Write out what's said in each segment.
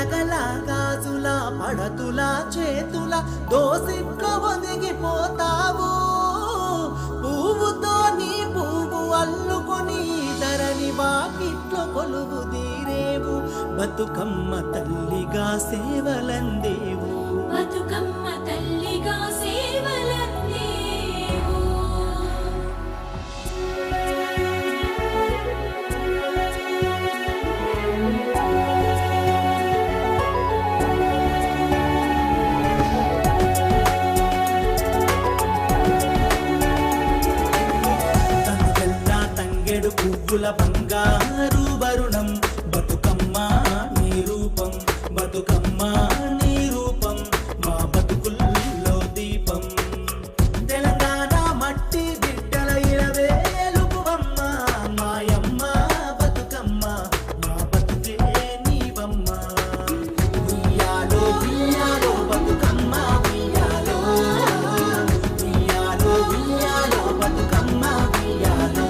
గలగల గాజుల పడతుల చేతుల దోసిట్లో ఒదిగిపోతావు. పువ్వుతో నీ పువ్వు అల్లుకొని ధరణి వాకిట్లో కొలువు తీరేవు. బతుకమ్మ తల్లిగా సేవలందేవు. బతుకమ్మ తల్లిగా సేవలందేవు. పువ్వుల బంగారు వరుణం బతుకమ్మ నీ రూపం. బతుకమ్మ నీ రూపం మా బతుకుల్లో దీపం. తెలంగాణ మట్టి బిడ్డల ఇరవేలుపువమ్మ మాయమ్మ బతుకమ్మ మా బతుకే నీవమ్మ. ఉయ్యాలో ఉయ్యాలో బతుకమ్మ ఉయ్యాలో ఉయ్యాలో ఉయ్యాలో బతుకమ్మ ఉయ్యాలో.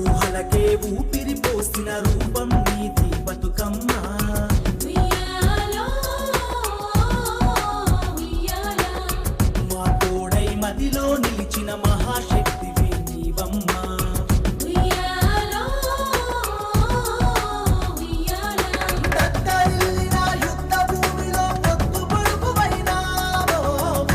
ఊహలకే ఊపిరి పోసిన రూపం నీది బతుకమ్మ. ఉయ్యాలో ఉయ్యాలో మా తోడై మదిలో నిలిచిన మహాశక్తివే నీవమ్మ. ఉయ్యాలో ఉయ్యాలో దత్తరిల్లిన యుద్ధ భూమిలో పొద్దు పొడుపువైనావో.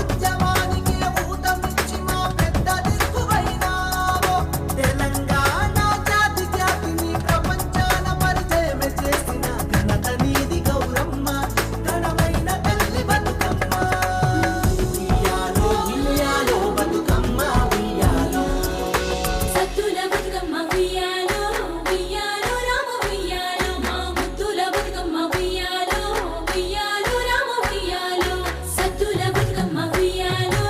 ఉద్యమానికి ఊతమిచ్చి మా పెద్ద దిక్కువైనావో. తెలంగాణ జాతి జాతిని ప్రపంచాన పరిచయం చేసిన ఘనత నీది గౌరమ్మ. ఘనమైన తల్లి బతుకమ్మ. ఉయ్యాలో ఉయ్యాలో బతుకమ్మ ఉయ్యాలో. సత్తుల బతుకమ్మ ఉయ్యాలో ఉయ్యాలో రామ ఉయ్యాలో. మా ముద్దుల బతుకమ్మ ఉయ్యాలో ఉయ్యాలో రామ ఉయ్యాలో. సత్తుల బతుకమ్మ ఉయ్యాలో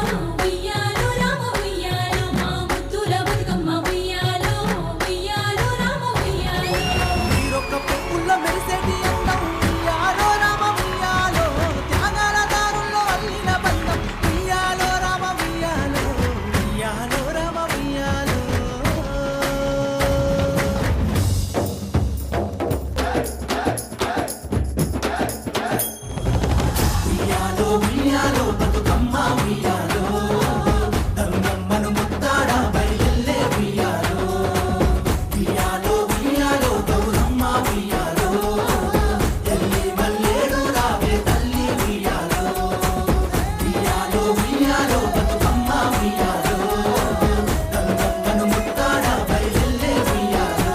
ఉయ్యాలో రామ ఉయ్యాలో. మా ముద్దుల బతుకమ్మ ఉయ్యాలో ఉయ్యాలో రామ ఉయ్యాలో. మీరొక్క పువ్వుల్లో మెరిసేటి అందం ఉయ్యాలో రామ ఉయ్యాలో. త్యాగాల దారుల్లో అల్లిన బంధం ఉయ్యాలో రామ ఉయ్యాలో. ఉయ్యాలో రామ ఉయ్యాలో. ఉయ్యాలో ఉయ్యాలో బతుకమ్మ ఉయ్యాలో. గంగమ్మను ముత్తాడ బయలెల్లే ఉయ్యాలో. ఉయ్యాలో ఉయ్యాలో గౌరమ్మ ఉయ్యాలో. ఎల్లి మల్లేడు రావే తల్లి ఉయ్యాలో. ఉయ్యాలో ఉయ్యాలో బతుకమ్మ ఉయ్యాలో. గంగమ్మను ముత్తాడ బయలెల్లే ఉయ్యాలో.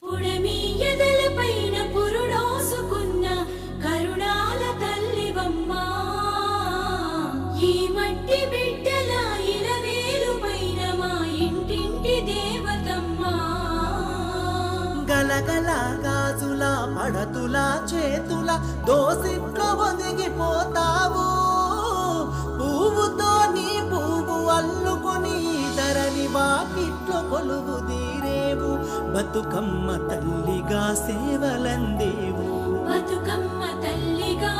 పుడమి ఎదలపైన పురుడోసుకున్న కరుణాల తల్లివమ్మ. ఈ మట్టి బిడ్డల ఇలవేలుపైన మా ఇంటింటి దేవతమ్మ. గలగల గాజుల పడతుల చేతుల దోసిట్లో ఒదిగిపోతావు. పువ్వుతో నీ పువ్వు అల్లుకొని ధరణి వాకిట్లో కొలువు తీరేవు. బతుకమ్మ తల్లిగా సేవలందేవు. బతుకమ్మ తల్లిగా